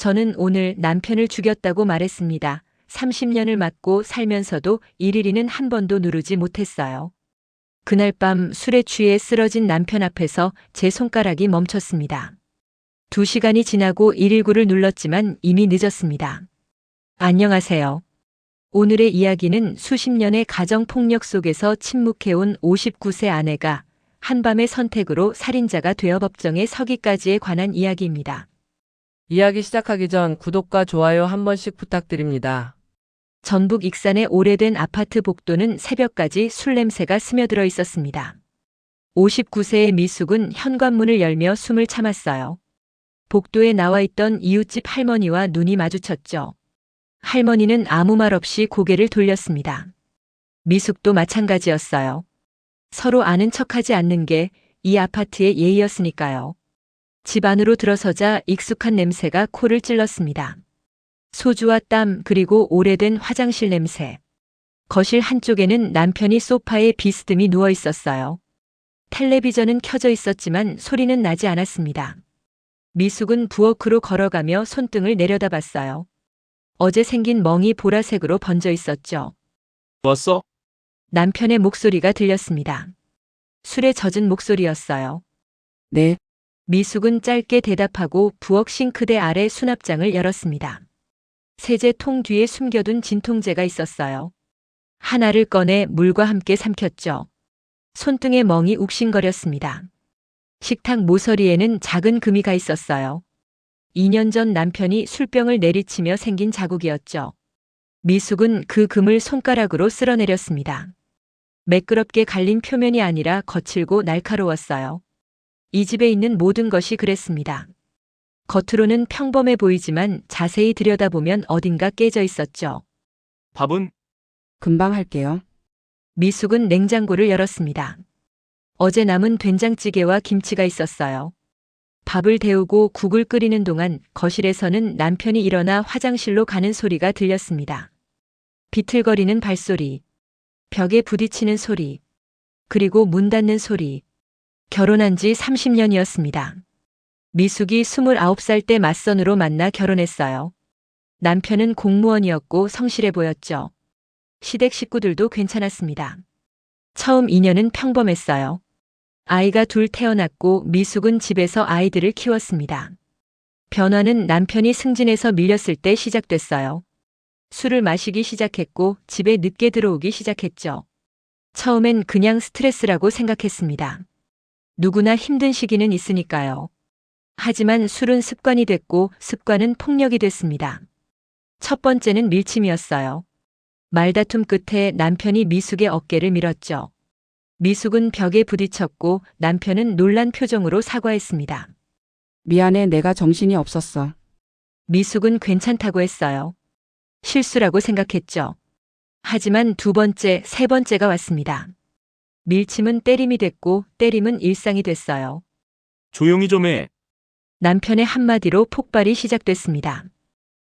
저는 오늘 남편을 죽였다고 말했습니다. 30년을 맞고 살면서도 1일이는 한 번도 누르지 못했어요. 그날 밤 술에 취해 쓰러진 남편 앞에서 제 손가락이 멈췄습니다. 2시간이 지나고 119를 눌렀지만 이미 늦었습니다. 안녕하세요. 오늘의 이야기는 수십 년의 가정폭력 속에서 침묵해온 59세 아내가 한밤의 선택으로 살인자가 되어 법정에 서기까지에 관한 이야기입니다. 이야기 시작하기 전 구독과 좋아요 한 번씩 부탁드립니다. 전북 익산의 오래된 아파트 복도는 새벽까지 술 냄새가 스며들어 있었습니다. 59세의 미숙은 현관문을 열며 숨을 참았어요. 복도에 나와 있던 이웃집 할머니와 눈이 마주쳤죠. 할머니는 아무 말 없이 고개를 돌렸습니다. 미숙도 마찬가지였어요. 서로 아는 척하지 않는 게 이 아파트의 예의였으니까요. 집 안으로 들어서자 익숙한 냄새가 코를 찔렀습니다. 소주와 땀 그리고 오래된 화장실 냄새. 거실 한쪽에는 남편이 소파에 비스듬히 누워 있었어요. 텔레비전은 켜져 있었지만 소리는 나지 않았습니다. 미숙은 부엌으로 걸어가며 손등을 내려다봤어요. 어제 생긴 멍이 보라색으로 번져 있었죠. 왔어? 남편의 목소리가 들렸습니다. 술에 젖은 목소리였어요. 네, 미숙은 짧게 대답하고 부엌 싱크대 아래 수납장을 열었습니다. 세제통 뒤에 숨겨둔 진통제가 있었어요. 하나를 꺼내 물과 함께 삼켰죠. 손등에 멍이 욱신거렸습니다. 식탁 모서리에는 작은 금이가 있었어요. 2년 전 남편이 술병을 내리치며 생긴 자국이었죠. 미숙은 그 금을 손가락으로 쓸어내렸습니다. 매끄럽게 갈린 표면이 아니라 거칠고 날카로웠어요. 이 집에 있는 모든 것이 그랬습니다. 겉으로는 평범해 보이지만 자세히 들여다보면 어딘가 깨져 있었죠. 밥은? 금방 할게요. 미숙은 냉장고를 열었습니다. 어제 남은 된장찌개와 김치가 있었어요. 밥을 데우고 국을 끓이는 동안 거실에서는 남편이 일어나 화장실로 가는 소리가 들렸습니다. 비틀거리는 발소리, 벽에 부딪히는 소리, 그리고 문 닫는 소리. 결혼한 지 30년이었습니다. 미숙이 29살 때 맞선으로 만나 결혼했어요. 남편은 공무원이었고 성실해 보였죠. 시댁 식구들도 괜찮았습니다. 처음 2년은 평범했어요. 아이가 둘 태어났고 미숙은 집에서 아이들을 키웠습니다. 변화는 남편이 승진해서 밀렸을 때 시작됐어요. 술을 마시기 시작했고 집에 늦게 들어오기 시작했죠. 처음엔 그냥 스트레스라고 생각했습니다. 누구나 힘든 시기는 있으니까요. 하지만 술은 습관이 됐고 습관은 폭력이 됐습니다. 첫 번째는 밀침이었어요. 말다툼 끝에 남편이 미숙의 어깨를 밀었죠. 미숙은 벽에 부딪혔고 남편은 놀란 표정으로 사과했습니다. 미안해, 내가 정신이 없었어. 미숙은 괜찮다고 했어요. 실수라고 생각했죠. 하지만 두 번째, 세 번째가 왔습니다. 밀침은 때림이 됐고 때림은 일상이 됐어요. 조용히 좀 해. 남편의 한마디로 폭발이 시작됐습니다.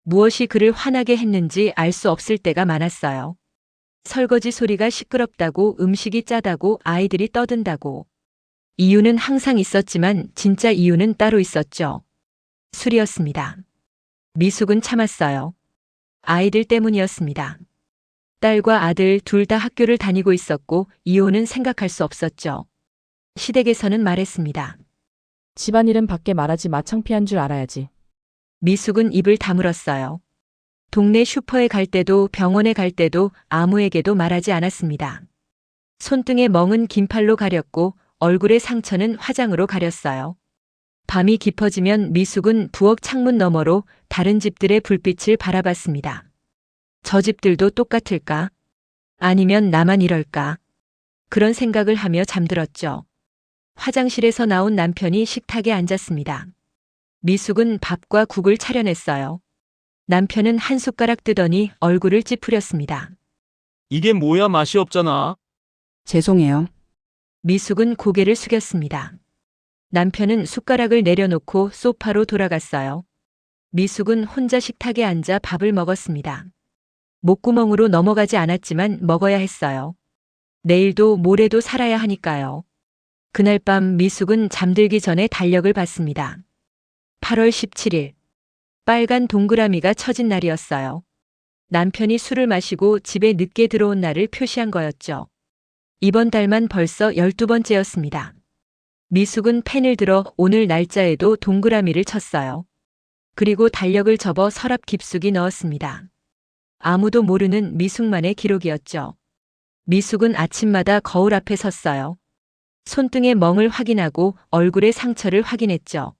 무엇이 그를 화나게 했는지 알 수 없을 때가 많았어요. 설거지 소리가 시끄럽다고, 음식이 짜다고, 아이들이 떠든다고. 이유는 항상 있었지만 진짜 이유는 따로 있었죠. 술이었습니다. 미숙은 참았어요. 아이들 때문이었습니다. 딸과 아들 둘 다 학교를 다니고 있었고 이혼은 생각할 수 없었죠. 시댁에서는 말했습니다. 집안일은 밖에 말하지 마. 창피한 줄 알아야지. 미숙은 입을 다물었어요. 동네 슈퍼에 갈 때도 병원에 갈 때도 아무에게도 말하지 않았습니다. 손등에 멍은 긴팔로 가렸고 얼굴의 상처는 화장으로 가렸어요. 밤이 깊어지면 미숙은 부엌 창문 너머로 다른 집들의 불빛을 바라봤습니다. 저 집들도 똑같을까? 아니면 나만 이럴까? 그런 생각을 하며 잠들었죠. 화장실에서 나온 남편이 식탁에 앉았습니다. 미숙은 밥과 국을 차려냈어요. 남편은 한 숟가락 뜨더니 얼굴을 찌푸렸습니다. 이게 뭐야, 맛이 없잖아. 죄송해요. 미숙은 고개를 숙였습니다. 남편은 숟가락을 내려놓고 소파로 돌아갔어요. 미숙은 혼자 식탁에 앉아 밥을 먹었습니다. 목구멍으로 넘어가지 않았지만 먹어야 했어요. 내일도 모레도 살아야 하니까요. 그날 밤 미숙은 잠들기 전에 달력을 봤습니다. 8월 17일. 빨간 동그라미가 쳐진 날이었어요. 남편이 술을 마시고 집에 늦게 들어온 날을 표시한 거였죠. 이번 달만 벌써 12번째였습니다. 미숙은 펜을 들어 오늘 날짜에도 동그라미를 쳤어요. 그리고 달력을 접어 서랍 깊숙이 넣었습니다. 아무도 모르는 미숙만의 기록이었죠. 미숙은 아침마다 거울 앞에 섰어요. 손등의 멍을 확인하고 얼굴의 상처를 확인했죠.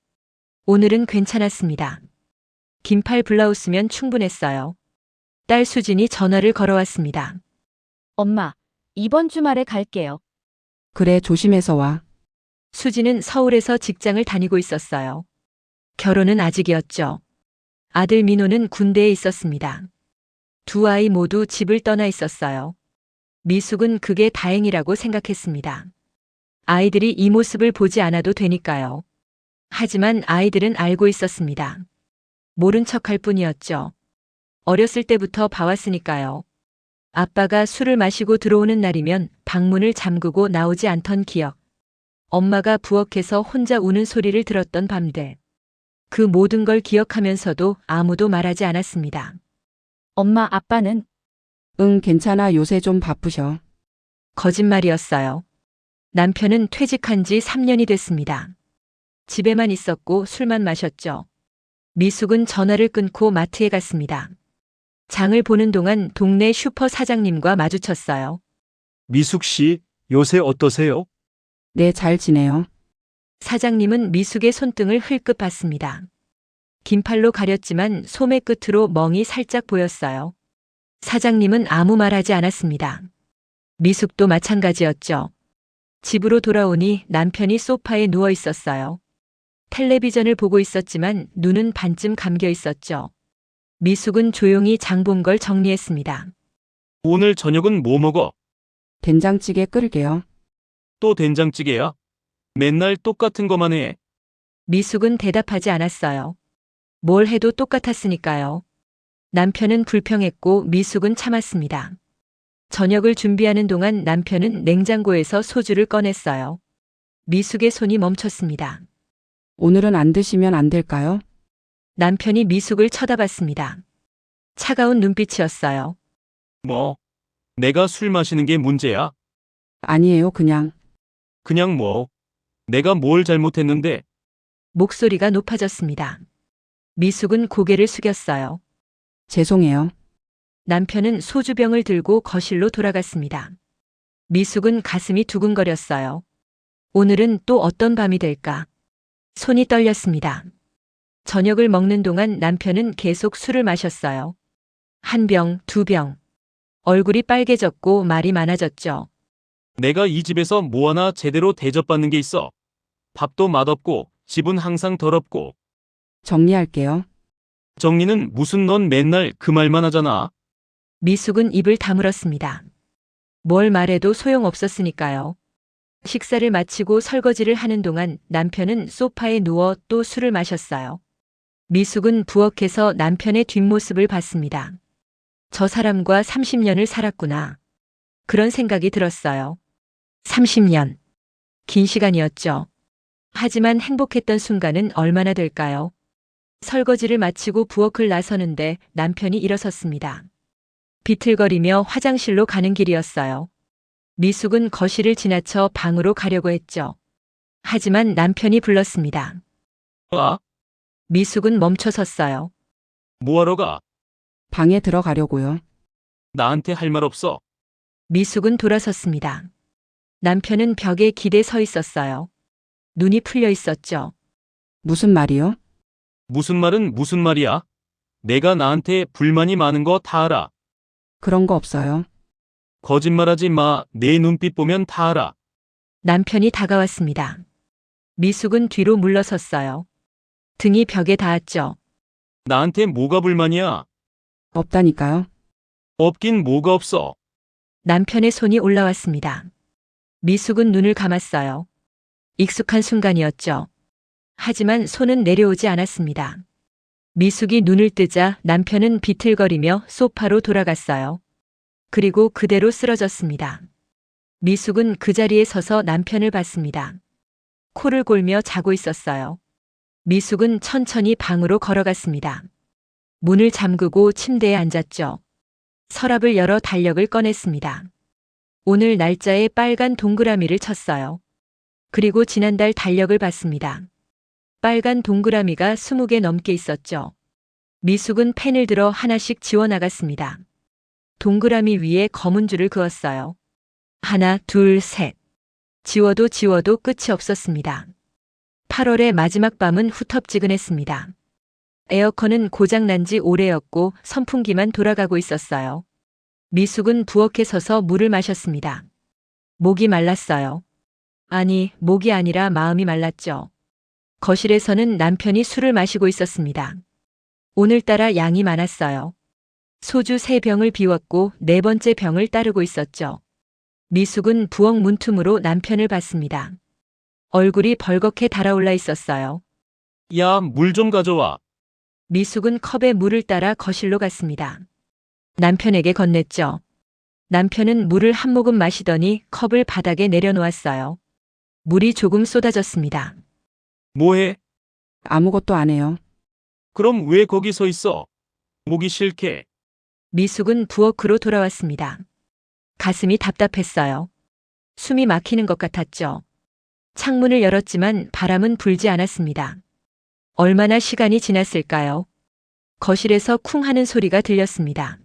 오늘은 괜찮았습니다. 긴팔 블라우스면 충분했어요. 딸 수진이 전화를 걸어왔습니다. 엄마, 이번 주말에 갈게요. 그래, 조심해서 와. 수진은 서울에서 직장을 다니고 있었어요. 결혼은 아직이었죠. 아들 민호는 군대에 있었습니다. 두 아이 모두 집을 떠나 있었어요. 미숙은 그게 다행이라고 생각했습니다. 아이들이 이 모습을 보지 않아도 되니까요. 하지만 아이들은 알고 있었습니다. 모른 척할 뿐이었죠. 어렸을 때부터 봐왔으니까요. 아빠가 술을 마시고 들어오는 날이면 방문을 잠그고 나오지 않던 기억. 엄마가 부엌에서 혼자 우는 소리를 들었던 밤들. 그 모든 걸 기억하면서도 아무도 말하지 않았습니다. 엄마, 아빠는? 응, 괜찮아. 요새 좀 바쁘셔. 거짓말이었어요. 남편은 퇴직한 지 3년이 됐습니다. 집에만 있었고 술만 마셨죠. 미숙은 전화를 끊고 마트에 갔습니다. 장을 보는 동안 동네 슈퍼 사장님과 마주쳤어요. 미숙 씨, 요새 어떠세요? 네, 잘 지내요. 사장님은 미숙의 손등을 흘끗 봤습니다. 긴팔로 가렸지만 소매 끝으로 멍이 살짝 보였어요. 사장님은 아무 말하지 않았습니다. 미숙도 마찬가지였죠. 집으로 돌아오니 남편이 소파에 누워 있었어요. 텔레비전을 보고 있었지만 눈은 반쯤 감겨 있었죠. 미숙은 조용히 장 본 걸 정리했습니다. 오늘 저녁은 뭐 먹어? 된장찌개 끓일게요. 또 된장찌개야? 맨날 똑같은 거만 해. 미숙은 대답하지 않았어요. 뭘 해도 똑같았으니까요. 남편은 불평했고 미숙은 참았습니다. 저녁을 준비하는 동안 남편은 냉장고에서 소주를 꺼냈어요. 미숙의 손이 멈췄습니다. 오늘은 안 드시면 안 될까요? 남편이 미숙을 쳐다봤습니다. 차가운 눈빛이었어요. 뭐? 내가 술 마시는 게 문제야? 아니에요, 그냥. 그냥 뭐? 내가 뭘 잘못했는데? 목소리가 높아졌습니다. 미숙은 고개를 숙였어요. 죄송해요. 남편은 소주병을 들고 거실로 돌아갔습니다. 미숙은 가슴이 두근거렸어요. 오늘은 또 어떤 밤이 될까? 손이 떨렸습니다. 저녁을 먹는 동안 남편은 계속 술을 마셨어요. 한 병, 두 병. 얼굴이 빨개졌고 말이 많아졌죠. 내가 이 집에서 뭐 하나 제대로 대접받는 게 있어. 밥도 맛없고 집은 항상 더럽고. 정리할게요. 정리는 무슨 넌 맨날 그 말만 하잖아. 미숙은 입을 다물었습니다. 뭘 말해도 소용없었으니까요. 식사를 마치고 설거지를 하는 동안 남편은 소파에 누워 또 술을 마셨어요. 미숙은 부엌에서 남편의 뒷모습을 봤습니다. 저 사람과 30년을 살았구나. 그런 생각이 들었어요. 30년. 긴 시간이었죠. 하지만 행복했던 순간은 얼마나 될까요? 설거지를 마치고 부엌을 나서는데 남편이 일어섰습니다. 비틀거리며 화장실로 가는 길이었어요. 미숙은 거실을 지나쳐 방으로 가려고 했죠. 하지만 남편이 불렀습니다. 아, 미숙은 멈춰 섰어요. 뭐하러 가? 방에 들어가려고요. 나한테 할 말 없어. 미숙은 돌아섰습니다. 남편은 벽에 기대 서 있었어요. 눈이 풀려 있었죠. 무슨 말이요? 무슨 말은 무슨 말이야? 내가 나한테 불만이 많은 거 다 알아. 그런 거 없어요. 거짓말하지 마. 내 눈빛 보면 다 알아. 남편이 다가왔습니다. 미숙은 뒤로 물러섰어요. 등이 벽에 닿았죠. 나한테 뭐가 불만이야? 없다니까요. 없긴 뭐가 없어. 남편의 손이 올라왔습니다. 미숙은 눈을 감았어요. 익숙한 순간이었죠. 하지만 손은 내려오지 않았습니다. 미숙이 눈을 뜨자 남편은 비틀거리며 소파로 돌아갔어요. 그리고 그대로 쓰러졌습니다. 미숙은 그 자리에 서서 남편을 봤습니다. 코를 골며 자고 있었어요. 미숙은 천천히 방으로 걸어갔습니다. 문을 잠그고 침대에 앉았죠. 서랍을 열어 달력을 꺼냈습니다. 오늘 날짜에 빨간 동그라미를 쳤어요. 그리고 지난달 달력을 봤습니다. 빨간 동그라미가 20개 넘게 있었죠. 미숙은 펜을 들어 하나씩 지워나갔습니다. 동그라미 위에 검은 줄을 그었어요. 하나, 둘, 셋. 지워도 지워도 끝이 없었습니다. 8월의 마지막 밤은 후텁지근했습니다. 에어컨은 고장난 지 오래였고 선풍기만 돌아가고 있었어요. 미숙은 부엌에 서서 물을 마셨습니다. 목이 말랐어요. 아니, 목이 아니라 마음이 말랐죠. 거실에서는 남편이 술을 마시고 있었습니다. 오늘따라 양이 많았어요. 소주 3병을 비웠고 4번째 병을 따르고 있었죠. 미숙은 부엌 문틈으로 남편을 봤습니다. 얼굴이 벌겋게 달아올라 있었어요. 야, 물 좀 가져와. 미숙은 컵에 물을 따라 거실로 갔습니다. 남편에게 건넸죠. 남편은 물을 한 모금 마시더니 컵을 바닥에 내려놓았어요. 물이 조금 쏟아졌습니다. 뭐해? 아무것도 안 해요. 그럼 왜 거기 서 있어? 목이 싫게. 미숙은 부엌으로 돌아왔습니다. 가슴이 답답했어요. 숨이 막히는 것 같았죠. 창문을 열었지만 바람은 불지 않았습니다. 얼마나 시간이 지났을까요? 거실에서 쿵 하는 소리가 들렸습니다.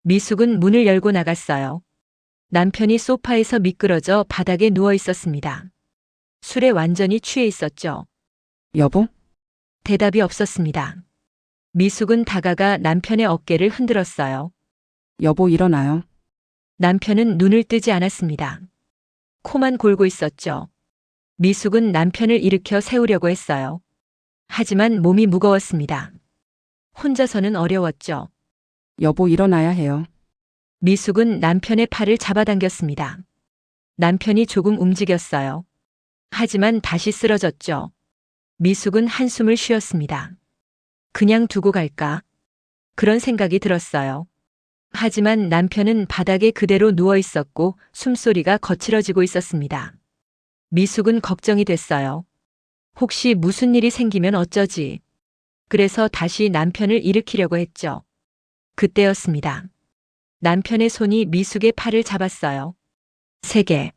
미숙은 문을 열고 나갔어요. 남편이 소파에서 미끄러져 바닥에 누워 있었습니다. 술에 완전히 취해 있었죠. 여보? 대답이 없었습니다. 미숙은 다가가 남편의 어깨를 흔들었어요. 여보 일어나요. 남편은 눈을 뜨지 않았습니다. 코만 골고 있었죠. 미숙은 남편을 일으켜 세우려고 했어요. 하지만 몸이 무거웠습니다. 혼자서는 어려웠죠. 여보 일어나야 해요. 미숙은 남편의 팔을 잡아당겼습니다. 남편이 조금 움직였어요. 하지만 다시 쓰러졌죠. 미숙은 한숨을 쉬었습니다. 그냥 두고 갈까? 그런 생각이 들었어요. 하지만 남편은 바닥에 그대로 누워 있었고 숨소리가 거칠어지고 있었습니다. 미숙은 걱정이 됐어요. 혹시 무슨 일이 생기면 어쩌지? 그래서 다시 남편을 일으키려고 했죠. 그때였습니다. 남편의 손이 미숙의 팔을 잡았어요. 3개.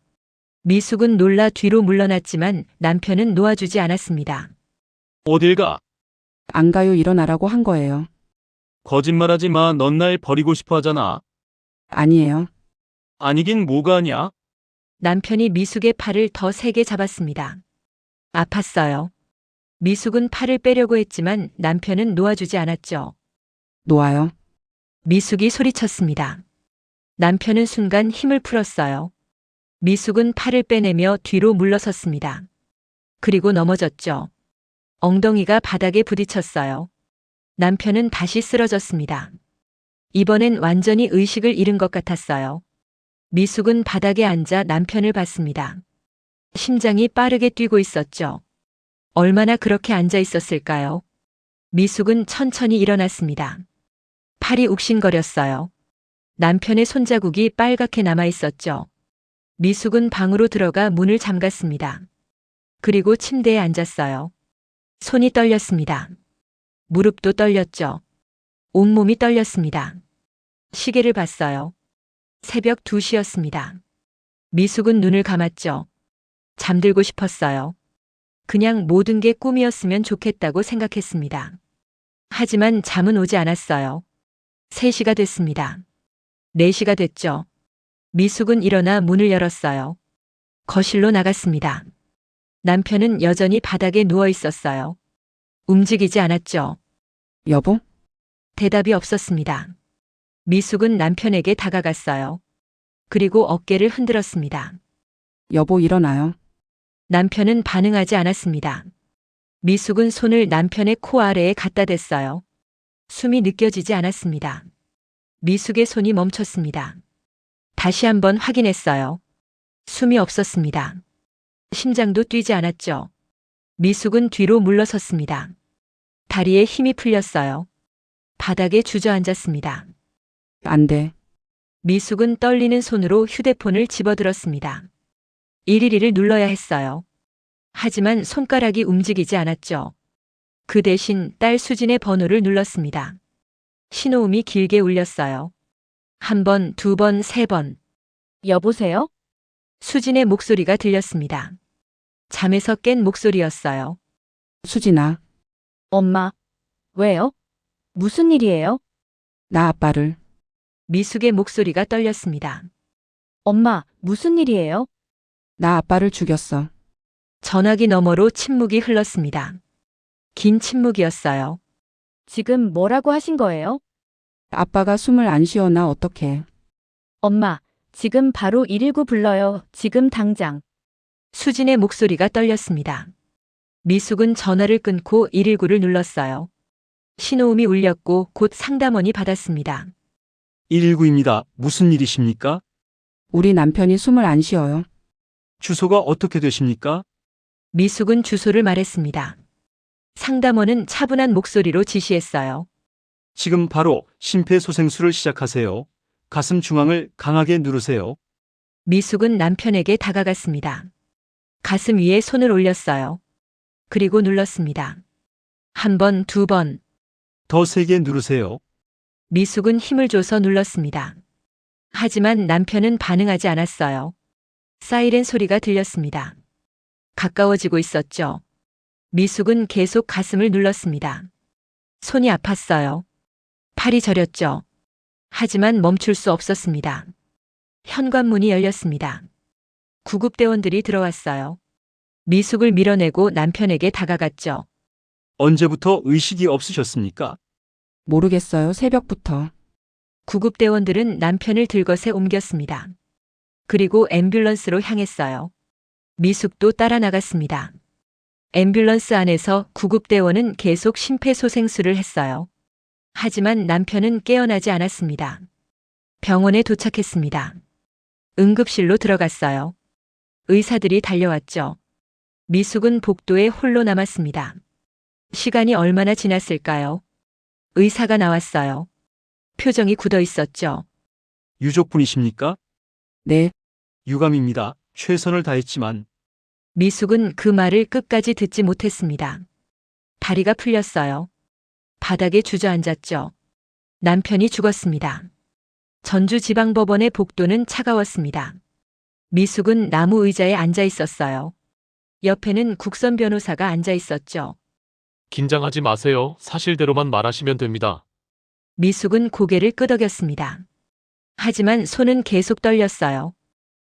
미숙은 놀라 뒤로 물러났지만 남편은 놓아주지 않았습니다. 어딜 가? 안 가요 일어나라고 한 거예요. 거짓말하지 마. 넌 날 버리고 싶어 하잖아. 아니에요. 아니긴 뭐가 아냐? 남편이 미숙의 팔을 더 세게 잡았습니다. 아팠어요. 미숙은 팔을 빼려고 했지만 남편은 놓아주지 않았죠. 놓아요. 미숙이 소리쳤습니다. 남편은 순간 힘을 풀었어요. 미숙은 팔을 빼내며 뒤로 물러섰습니다. 그리고 넘어졌죠. 엉덩이가 바닥에 부딪혔어요. 남편은 다시 쓰러졌습니다. 이번엔 완전히 의식을 잃은 것 같았어요. 미숙은 바닥에 앉아 남편을 봤습니다. 심장이 빠르게 뛰고 있었죠. 얼마나 그렇게 앉아 있었을까요? 미숙은 천천히 일어났습니다. 팔이 욱신거렸어요. 남편의 손자국이 빨갛게 남아 있었죠. 미숙은 방으로 들어가 문을 잠갔습니다. 그리고 침대에 앉았어요. 손이 떨렸습니다. 무릎도 떨렸죠. 온몸이 떨렸습니다. 시계를 봤어요. 새벽 2시였습니다. 미숙은 눈을 감았죠. 잠들고 싶었어요. 그냥 모든 게 꿈이었으면 좋겠다고 생각했습니다. 하지만 잠은 오지 않았어요. 3시가 됐습니다. 4시가 됐죠. 미숙은 일어나 문을 열었어요. 거실로 나갔습니다. 남편은 여전히 바닥에 누워 있었어요. 움직이지 않았죠. 여보? 대답이 없었습니다. 미숙은 남편에게 다가갔어요. 그리고 어깨를 흔들었습니다. 여보 일어나요. 남편은 반응하지 않았습니다. 미숙은 손을 남편의 코 아래에 갖다 댔어요. 숨이 느껴지지 않았습니다. 미숙의 손이 멈췄습니다. 다시 한번 확인했어요. 숨이 없었습니다. 심장도 뛰지 않았죠. 미숙은 뒤로 물러섰습니다. 다리에 힘이 풀렸어요. 바닥에 주저앉았습니다. 안 돼. 미숙은 떨리는 손으로 휴대폰을 집어들었습니다. 112를 눌러야 했어요. 하지만 손가락이 움직이지 않았죠. 그 대신 딸 수진의 번호를 눌렀습니다. 신호음이 길게 울렸어요. 한 번, 두 번, 세 번. 여보세요? 수진의 목소리가 들렸습니다. 잠에서 깬 목소리였어요. 수진아, 엄마. 왜요? 무슨 일이에요? 나 아빠를. 미숙의 목소리가 떨렸습니다. 엄마, 무슨 일이에요? 나 아빠를 죽였어. 전화기 너머로 침묵이 흘렀습니다. 긴 침묵이었어요. 지금 뭐라고 하신 거예요? 아빠가 숨을 안 쉬어. 나 어떡해. 엄마, 지금 바로 119 불러요. 지금 당장. 수진의 목소리가 떨렸습니다. 미숙은 전화를 끊고 119를 눌렀어요. 신호음이 울렸고 곧 상담원이 받았습니다. 119입니다. 무슨 일이십니까? 우리 남편이 숨을 안 쉬어요. 주소가 어떻게 되십니까? 미숙은 주소를 말했습니다. 상담원은 차분한 목소리로 지시했어요. 지금 바로 심폐소생술을 시작하세요. 가슴 중앙을 강하게 누르세요. 미숙은 남편에게 다가갔습니다. 가슴 위에 손을 올렸어요. 그리고 눌렀습니다. 한 번, 두 번. 더 세게 누르세요. 미숙은 힘을 줘서 눌렀습니다. 하지만 남편은 반응하지 않았어요. 사이렌 소리가 들렸습니다. 가까워지고 있었죠. 미숙은 계속 가슴을 눌렀습니다. 손이 아팠어요. 팔이 저렸죠. 하지만 멈출 수 없었습니다. 현관문이 열렸습니다. 구급대원들이 들어왔어요. 미숙을 밀어내고 남편에게 다가갔죠. 언제부터 의식이 없으셨습니까? 모르겠어요. 새벽부터. 구급대원들은 남편을 들것에 옮겼습니다. 그리고 앰뷸런스로 향했어요. 미숙도 따라 나갔습니다. 앰뷸런스 안에서 구급대원은 계속 심폐소생술을 했어요. 하지만 남편은 깨어나지 않았습니다. 병원에 도착했습니다. 응급실로 들어갔어요. 의사들이 달려왔죠. 미숙은 복도에 홀로 남았습니다. 시간이 얼마나 지났을까요? 의사가 나왔어요. 표정이 굳어 있었죠. 유족분이십니까? 네, 유감입니다. 최선을 다했지만 미숙은 그 말을 끝까지 듣지 못했습니다. 다리가 풀렸어요. 바닥에 주저앉았죠. 남편이 죽었습니다. 전주지방법원의 복도는 차가웠습니다. 미숙은 나무 의자에 앉아 있었어요. 옆에는 국선 변호사가 앉아 있었죠. 긴장하지 마세요. 사실대로만 말하시면 됩니다. 미숙은 고개를 끄덕였습니다. 하지만 손은 계속 떨렸어요.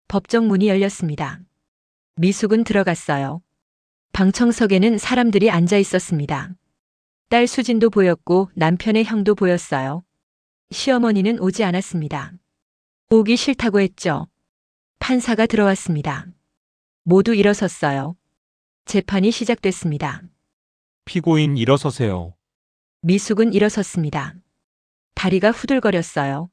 법정 문이 열렸습니다. 미숙은 들어갔어요. 방청석에는 사람들이 앉아 있었습니다. 딸 수진도 보였고 남편의 형도 보였어요. 시어머니는 오지 않았습니다. 오기 싫다고 했죠. 판사가 들어왔습니다. 모두 일어섰어요. 재판이 시작됐습니다. 피고인 일어서세요. 미숙은 일어섰습니다. 다리가 후들거렸어요.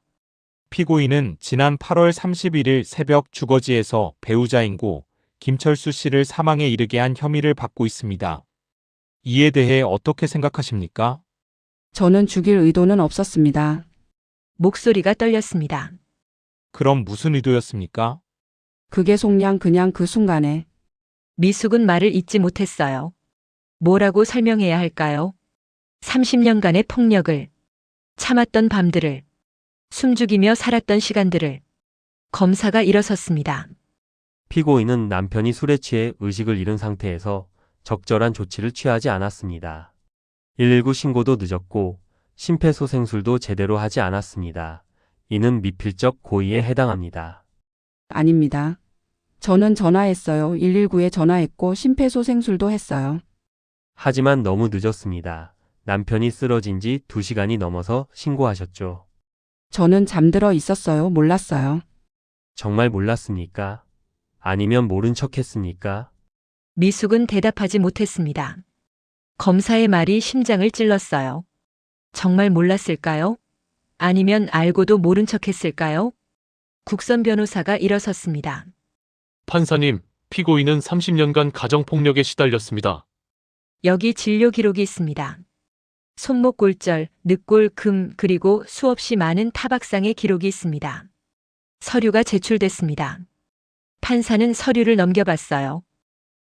피고인은 지난 8월 31일 새벽 주거지에서 배우자인고 김철수 씨를 사망에 이르게 한 혐의를 받고 있습니다. 이에 대해 어떻게 생각하십니까? 저는 죽일 의도는 없었습니다. 목소리가 떨렸습니다. 그럼 무슨 의도였습니까? 그게 그냥 그 순간에. 미숙은 말을 잇지 못했어요. 뭐라고 설명해야 할까요? 30년간의 폭력을, 참았던 밤들을, 숨죽이며 살았던 시간들을. 검사가 일어섰습니다. 피고인은 남편이 술에 취해 의식을 잃은 상태에서 적절한 조치를 취하지 않았습니다. 119 신고도 늦었고 심폐소생술도 제대로 하지 않았습니다. 이는 미필적 고의에 해당합니다. 아닙니다. 저는 전화했어요. 119에 전화했고 심폐소생술도 했어요. 하지만 너무 늦었습니다. 남편이 쓰러진 지 2시간이 넘어서 신고하셨죠. 저는 잠들어 있었어요. 몰랐어요. 정말 몰랐습니까? 아니면 모른 척 했습니까? 미숙은 대답하지 못했습니다. 검사의 말이 심장을 찔렀어요. 정말 몰랐을까요? 아니면 알고도 모른 척 했을까요? 국선 변호사가 일어섰습니다. 판사님, 피고인은 30년간 가정폭력에 시달렸습니다. 여기 진료 기록이 있습니다. 손목 골절, 늑골, 금, 그리고 수없이 많은 타박상의 기록이 있습니다. 서류가 제출됐습니다. 판사는 서류를 넘겨봤어요.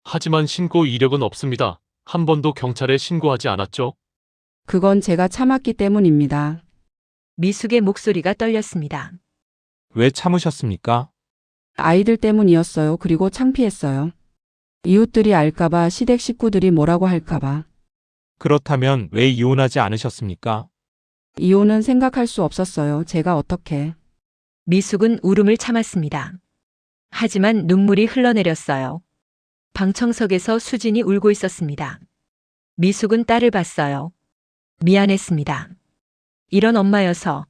하지만 신고 이력은 없습니다. 한 번도 경찰에 신고하지 않았죠? 그건 제가 참았기 때문입니다. 미숙의 목소리가 떨렸습니다. 왜 참으셨습니까? 아이들 때문이었어요. 그리고 창피했어요. 이웃들이 알까봐, 시댁 식구들이 뭐라고 할까봐. 그렇다면 왜 이혼하지 않으셨습니까? 이혼은 생각할 수 없었어요. 제가 어떻게. 미숙은 울음을 참았습니다. 하지만 눈물이 흘러내렸어요. 방청석에서 수진이 울고 있었습니다. 미숙은 딸을 봤어요. 미안했습니다. 이런 엄마여서,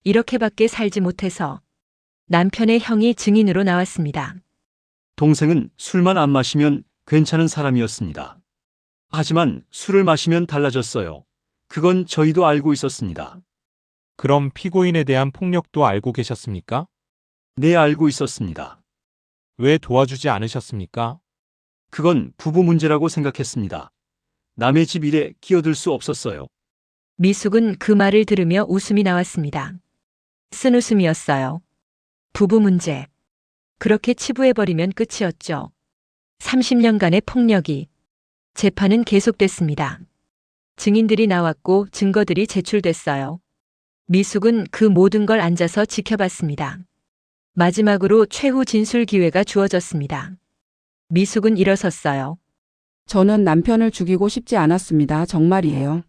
이렇게밖에 살지 못해서. 남편의 형이 증인으로 나왔습니다. 동생은 술만 안 마시면 괜찮은 사람이었습니다. 하지만 술을 마시면 달라졌어요. 그건 저희도 알고 있었습니다. 그럼 피고인에 대한 폭력도 알고 계셨습니까? 네, 알고 있었습니다. 왜 도와주지 않으셨습니까? 그건 부부 문제라고 생각했습니다. 남의 집 일에 끼어들 수 없었어요. 미숙은 그 말을 들으며 웃음이 나왔습니다. 쓴웃음이었어요. 부부 문제. 그렇게 치부해버리면 끝이었죠. 30년간의 폭력이. 재판은 계속됐습니다. 증인들이 나왔고 증거들이 제출됐어요. 미숙은 그 모든 걸 앉아서 지켜봤습니다. 마지막으로 최후 진술 기회가 주어졌습니다. 미숙은 일어섰어요. 저는 남편을 죽이고 싶지 않았습니다. 정말이에요.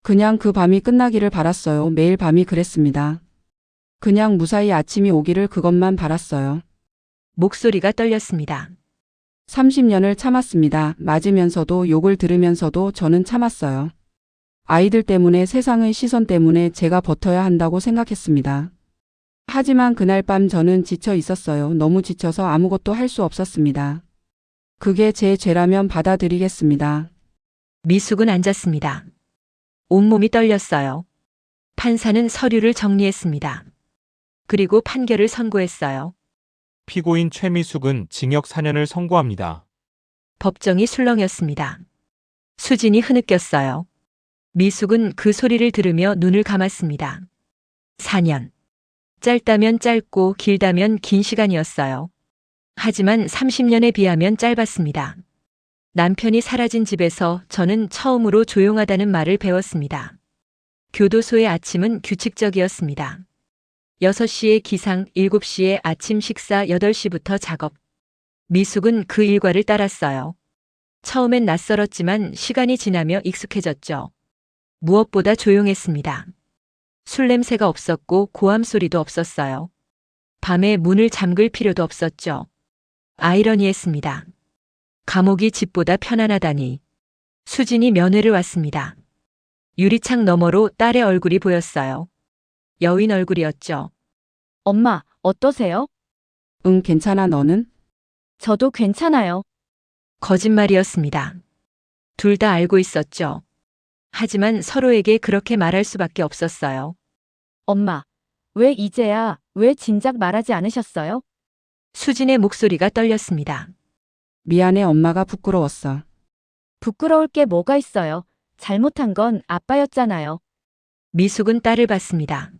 그냥 그 밤이 끝나기를 바랐어요. 매일 밤이 그랬습니다. 그냥 무사히 아침이 오기를 그것만 바랐어요. 목소리가 떨렸습니다. 30년을 참았습니다. 맞으면서도 욕을 들으면서도 저는 참았어요. 아이들 때문에, 세상의 시선 때문에 제가 버텨야 한다고 생각했습니다. 하지만 그날 밤 저는 지쳐 있었어요. 너무 지쳐서 아무것도 할 수 없었습니다. 그게 제 죄라면 받아들이겠습니다. 미숙은 앉았습니다. 온몸이 떨렸어요. 판사는 서류를 정리했습니다. 그리고 판결을 선고했어요. 피고인 최미숙은 징역 4년을 선고합니다. 법정이 술렁였습니다. 수진이 흐느꼈어요. 미숙은 그 소리를 들으며 눈을 감았습니다. 4년. 짧다면 짧고 길다면 긴 시간이었어요. 하지만 30년에 비하면 짧았습니다. 남편이 사라진 집에서 저는 처음으로 조용하다는 말을 배웠습니다. 교도소의 아침은 규칙적이었습니다. 6시에 기상, 7시에 아침 식사, 8시부터 작업. 미숙은 그 일과를 따랐어요. 처음엔 낯설었지만 시간이 지나며 익숙해졌죠. 무엇보다 조용했습니다. 술 냄새가 없었고 고함 소리도 없었어요. 밤에 문을 잠글 필요도 없었죠. 아이러니했습니다. 감옥이 집보다 편안하다니. 수진이 면회를 왔습니다. 유리창 너머로 딸의 얼굴이 보였어요. 여인 얼굴이었죠. 엄마, 어떠세요? 응, 괜찮아. 너는? 저도 괜찮아요. 거짓말이었습니다. 둘 다 알고 있었죠. 하지만 서로에게 그렇게 말할 수밖에 없었어요. 엄마, 왜 이제야, 왜 진작 말하지 않으셨어요? 수진의 목소리가 떨렸습니다. 미안해. 엄마가 부끄러웠어. 부끄러울 게 뭐가 있어요. 잘못한 건 아빠였잖아요. 미숙은 딸을 봤습니다.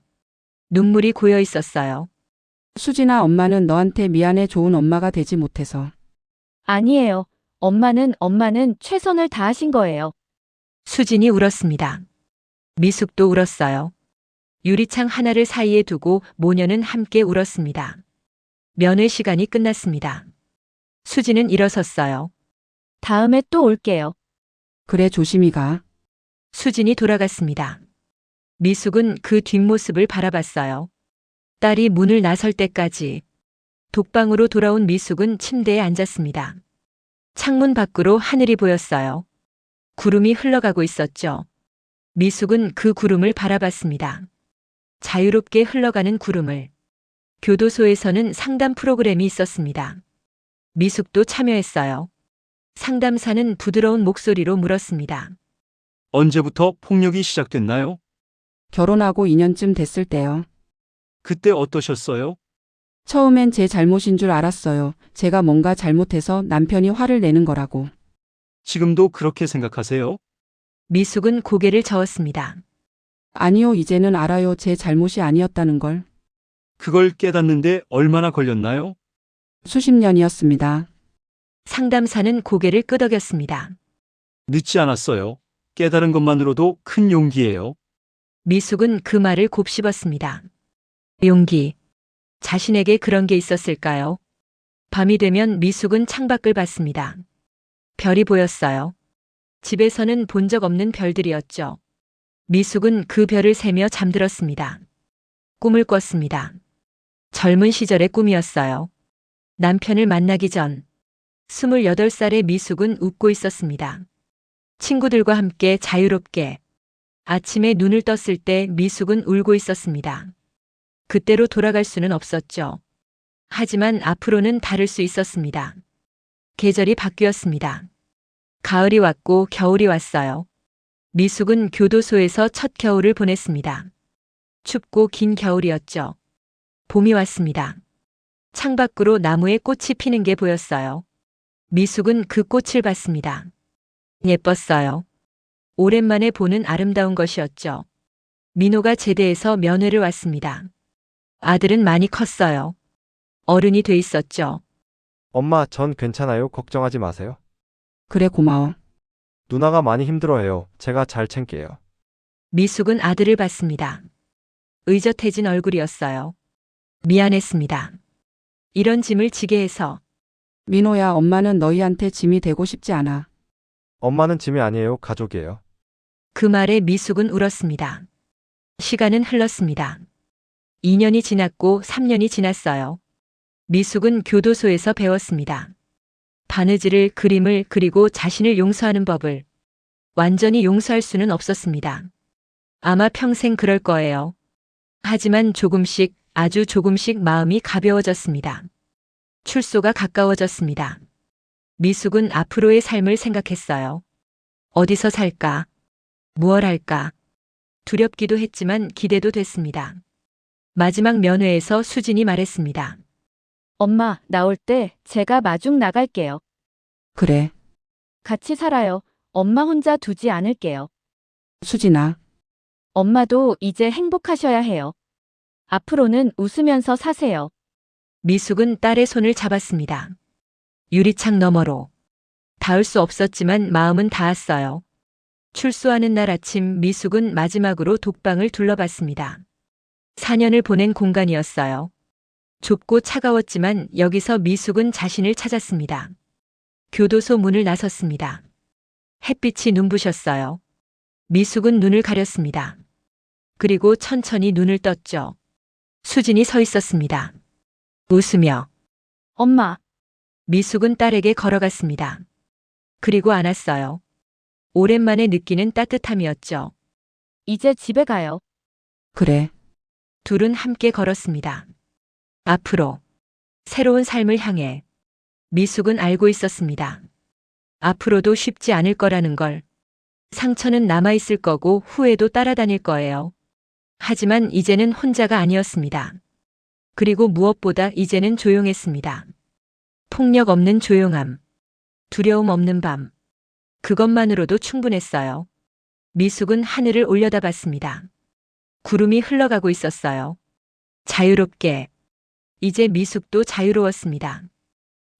눈물이 고여 있었어요. 수진아, 엄마는 너한테 미안해. 좋은 엄마가 되지 못해서. 아니에요. 엄마는 최선을 다하신 거예요. 수진이 울었습니다. 미숙도 울었어요. 유리창 하나를 사이에 두고 모녀는 함께 울었습니다. 면회 시간이 끝났습니다. 수진은 일어섰어요. 다음에 또 올게요. 그래, 조심히 가. 수진이 돌아갔습니다. 미숙은 그 뒷모습을 바라봤어요. 딸이 문을 나설 때까지. 독방으로 돌아온 미숙은 침대에 앉았습니다. 창문 밖으로 하늘이 보였어요. 구름이 흘러가고 있었죠. 미숙은 그 구름을 바라봤습니다. 자유롭게 흘러가는 구름을. 교도소에서는 상담 프로그램이 있었습니다. 미숙도 참여했어요. 상담사는 부드러운 목소리로 물었습니다. 언제부터 폭력이 시작됐나요? 결혼하고 2년쯤 됐을 때요. 그때 어떠셨어요? 처음엔 제 잘못인 줄 알았어요. 제가 뭔가 잘못해서 남편이 화를 내는 거라고. 지금도 그렇게 생각하세요? 미숙은 고개를 저었습니다. 아니요, 이제는 알아요. 제 잘못이 아니었다는 걸. 그걸 깨닫는데 얼마나 걸렸나요? 수십 년이었습니다. 상담사는 고개를 끄덕였습니다. 늦지 않았어요. 깨달은 것만으로도 큰 용기예요. 미숙은 그 말을 곱씹었습니다. 용기. 자신에게 그런 게 있었을까요? 밤이 되면 미숙은 창밖을 봤습니다. 별이 보였어요. 집에서는 본 적 없는 별들이었죠. 미숙은 그 별을 세며 잠들었습니다. 꿈을 꿨습니다. 젊은 시절의 꿈이었어요. 남편을 만나기 전 28살의 미숙은 웃고 있었습니다. 친구들과 함께 자유롭게. 아침에 눈을 떴을 때 미숙은 울고 있었습니다. 그때로 돌아갈 수는 없었죠. 하지만 앞으로는 다를 수 있었습니다. 계절이 바뀌었습니다. 가을이 왔고 겨울이 왔어요. 미숙은 교도소에서 첫 겨울을 보냈습니다. 춥고 긴 겨울이었죠. 봄이 왔습니다. 창밖으로 나무에 꽃이 피는 게 보였어요. 미숙은 그 꽃을 봤습니다. 예뻤어요. 오랜만에 보는 아름다운 것이었죠. 민호가 제대해서 면회를 왔습니다. 아들은 많이 컸어요. 어른이 돼 있었죠. 엄마, 전 괜찮아요. 걱정하지 마세요. 그래, 고마워. 누나가 많이 힘들어해요. 제가 잘 챙겨요. 미숙은 아들을 봤습니다. 의젓해진 얼굴이었어요. 미안했습니다. 이런 짐을 지게 해서. 민호야, 엄마는 너희한테 짐이 되고 싶지 않아. 엄마는 짐이 아니에요. 가족이에요. 그 말에 미숙은 울었습니다. 시간은 흘렀습니다. 2년이 지났고 3년이 지났어요. 미숙은 교도소에서 배웠습니다. 바느질을, 그림을, 그리고 자신을 용서하는 법을. 완전히 용서할 수는 없었습니다. 아마 평생 그럴 거예요. 하지만 조금씩, 아주 조금씩 마음이 가벼워졌습니다. 출소가 가까워졌습니다. 미숙은 앞으로의 삶을 생각했어요. 어디서 살까? 무얼 할까? 두렵기도 했지만 기대도 됐습니다. 마지막 면회에서 수진이 말했습니다. 엄마, 나올 때 제가 마중 나갈게요. 그래, 같이 살아요. 엄마 혼자 두지 않을게요. 수진아. 엄마도 이제 행복하셔야 해요. 앞으로는 웃으면서 사세요. 미숙은 딸의 손을 잡았습니다. 유리창 너머로. 닿을 수 없었지만 마음은 닿았어요. 출소하는 날 아침 미숙은 마지막으로 독방을 둘러봤습니다. 4년을 보낸 공간이었어요. 좁고 차가웠지만 여기서 미숙은 자신을 찾았습니다. 교도소 문을 나섰습니다. 햇빛이 눈부셨어요. 미숙은 눈을 가렸습니다. 그리고 천천히 눈을 떴죠. 수진이 서 있었습니다. 웃으며. 엄마, 미숙은 딸에게 걸어갔습니다. 그리고 안았어요. 오랜만에 느끼는 따뜻함이었죠. 이제 집에 가요. 그래, 둘은 함께 걸었습니다. 앞으로. 새로운 삶을 향해. 미숙은 알고 있었습니다. 앞으로도 쉽지 않을 거라는 걸. 상처는 남아있을 거고 후회도 따라다닐 거예요. 하지만 이제는 혼자가 아니었습니다. 그리고 무엇보다 이제는 조용했습니다. 폭력 없는 조용함. 두려움 없는 밤. 그것만으로도 충분했어요. 미숙은 하늘을 올려다봤습니다. 구름이 흘러가고 있었어요. 자유롭게. 이제 미숙도 자유로웠습니다.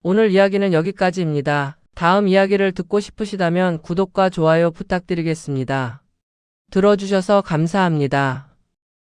오늘 이야기는 여기까지입니다. 다음 이야기를 듣고 싶으시다면 구독과 좋아요 부탁드리겠습니다. 들어주셔서 감사합니다.